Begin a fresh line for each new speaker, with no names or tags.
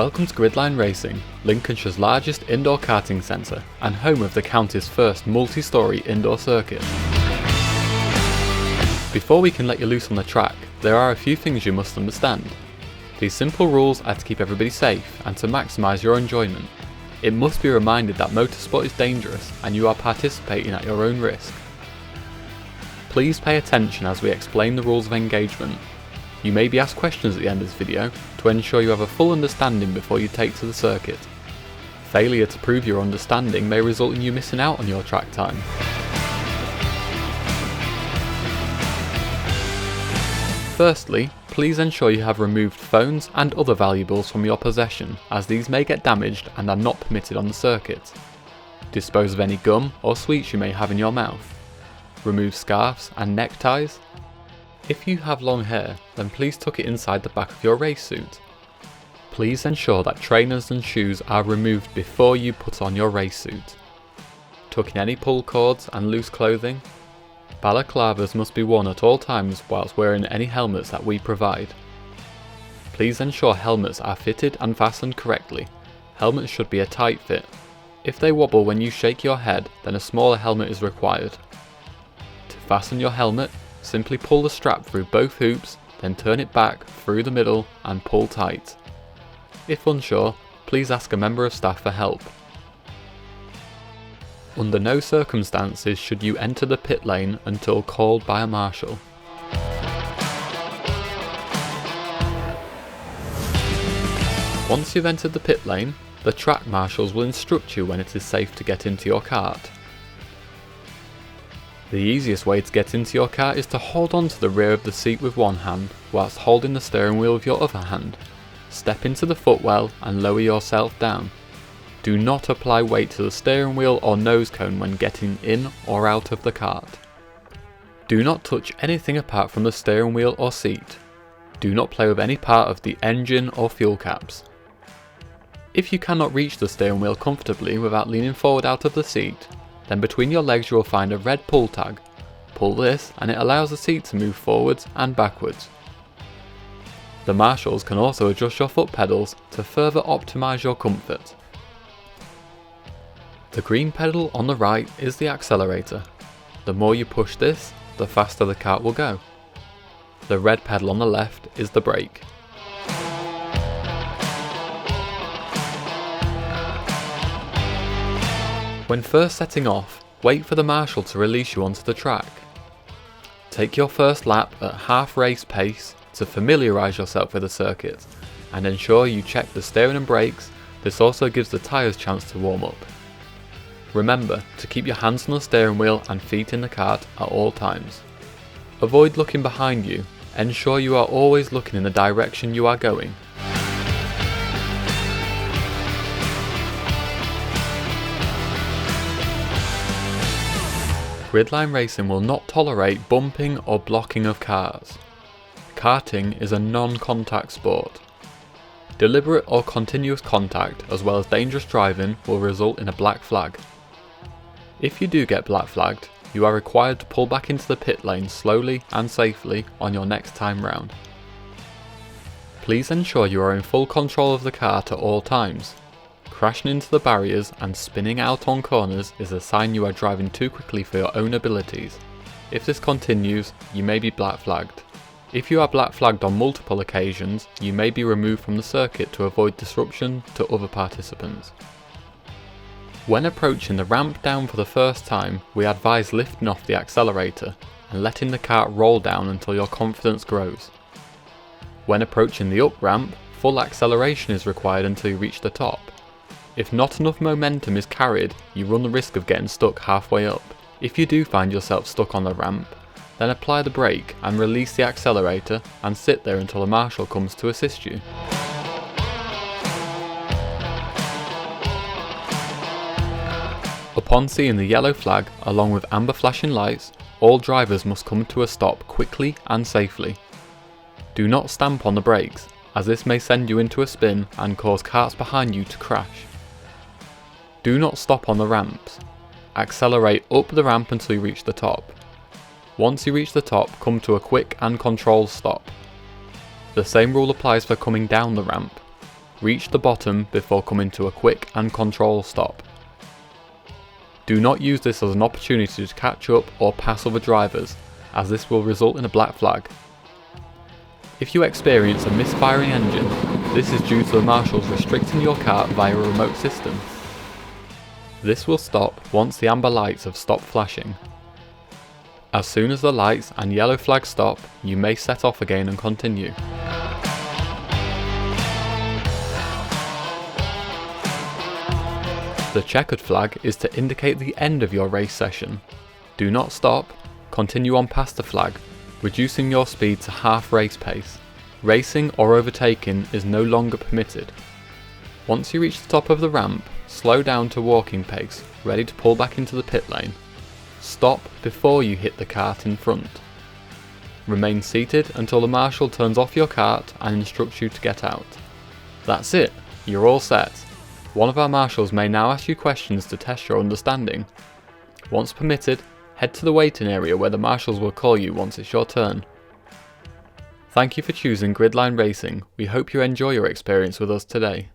Welcome to Gridline Racing, Lincolnshire's largest indoor karting centre and home of the county's first multi-storey indoor circuit. Before we can let you loose on the track, there are a few things you must understand. These simple rules are to keep everybody safe and to maximise your enjoyment. It must be reminded that motorsport is dangerous and you are participating at your own risk. Please pay attention as we explain the rules of engagement. You may be asked questions at the end of this video to ensure you have a full understanding before you take to the circuit. Failure to prove your understanding may result in you missing out on your track time. Firstly, please ensure you have removed phones and other valuables from your possession, as these may get damaged and are not permitted on the circuit. Dispose of any gum or sweets you may have in your mouth. Remove scarves and neckties. If you have long hair, then please tuck it inside the back of your race suit. Please ensure that trainers and shoes are removed before you put on your race suit. Tuck in any pull cords and loose clothing. Balaclavas must be worn at all times whilst wearing any helmets that we provide. Please ensure helmets are fitted and fastened correctly. Helmets should be a tight fit. If they wobble when you shake your head, then a smaller helmet is required. To fasten your helmet, simply pull the strap through both hoops, then turn it back through the middle and pull tight. If unsure, please ask a member of staff for help. Under no circumstances should you enter the pit lane until called by a marshal. Once you've entered the pit lane, the track marshals will instruct you when it is safe to get into your kart. The easiest way to get into your kart is to hold on to the rear of the seat with one hand, whilst holding the steering wheel with your other hand. Step into the footwell and lower yourself down. Do not apply weight to the steering wheel or nose cone when getting in or out of the kart. Do not touch anything apart from the steering wheel or seat. Do not play with any part of the engine or fuel caps. If you cannot reach the steering wheel comfortably without leaning forward out of the seat, then between your legs you will find a red pull tag. Pull this and it allows the seat to move forwards and backwards. The marshals can also adjust your foot pedals to further optimise your comfort. The green pedal on the right is the accelerator. The more you push this, the faster the kart will go. The red pedal on the left is the brake. When first setting off, wait for the marshal to release you onto the track. Take your first lap at half race pace to familiarise yourself with the circuit, and ensure you check the steering and brakes. This also gives the tyres chance to warm up. Remember to keep your hands on the steering wheel and feet in the kart at all times. Avoid looking behind you, ensure you are always looking in the direction you are going. Gridline Racing will not tolerate bumping or blocking of cars. Karting is a non-contact sport. Deliberate or continuous contact, as well as dangerous driving, will result in a black flag. If you do get black flagged, you are required to pull back into the pit lane slowly and safely on your next time round. Please ensure you are in full control of the kart at all times. Crashing into the barriers and spinning out on corners is a sign you are driving too quickly for your own abilities. If this continues, you may be black flagged. If you are black flagged on multiple occasions, you may be removed from the circuit to avoid disruption to other participants. When approaching the ramp down for the first time, we advise lifting off the accelerator and letting the kart roll down until your confidence grows. When approaching the up ramp, full acceleration is required until you reach the top. If not enough momentum is carried, you run the risk of getting stuck halfway up. If you do find yourself stuck on the ramp, then apply the brake and release the accelerator and sit there until a marshal comes to assist you. Upon seeing the yellow flag along with amber flashing lights, all drivers must come to a stop quickly and safely. Do not stamp on the brakes, as this may send you into a spin and cause karts behind you to crash. Do not stop on the ramps. Accelerate up the ramp until you reach the top. Once you reach the top, come to a quick and controlled stop. The same rule applies for coming down the ramp. Reach the bottom before coming to a quick and controlled stop. Do not use this as an opportunity to catch up or pass other drivers, as this will result in a black flag. If you experience a misfiring engine, this is due to the marshals restricting your kart via a remote system. This will stop once the amber lights have stopped flashing. As soon as the lights and yellow flag stop, you may set off again and continue. The checkered flag is to indicate the end of your race session. Do not stop, continue on past the flag, reducing your speed to half race pace. Racing or overtaking is no longer permitted. Once you reach the top of the ramp, slow down to walking pace, ready to pull back into the pit lane. Stop before you hit the kart in front. Remain seated until the marshal turns off your kart and instructs you to get out. That's it, you're all set. One of our marshals may now ask you questions to test your understanding. Once permitted, head to the waiting area where the marshals will call you once it's your turn. Thank you for choosing Gridline Racing. We hope you enjoy your experience with us today.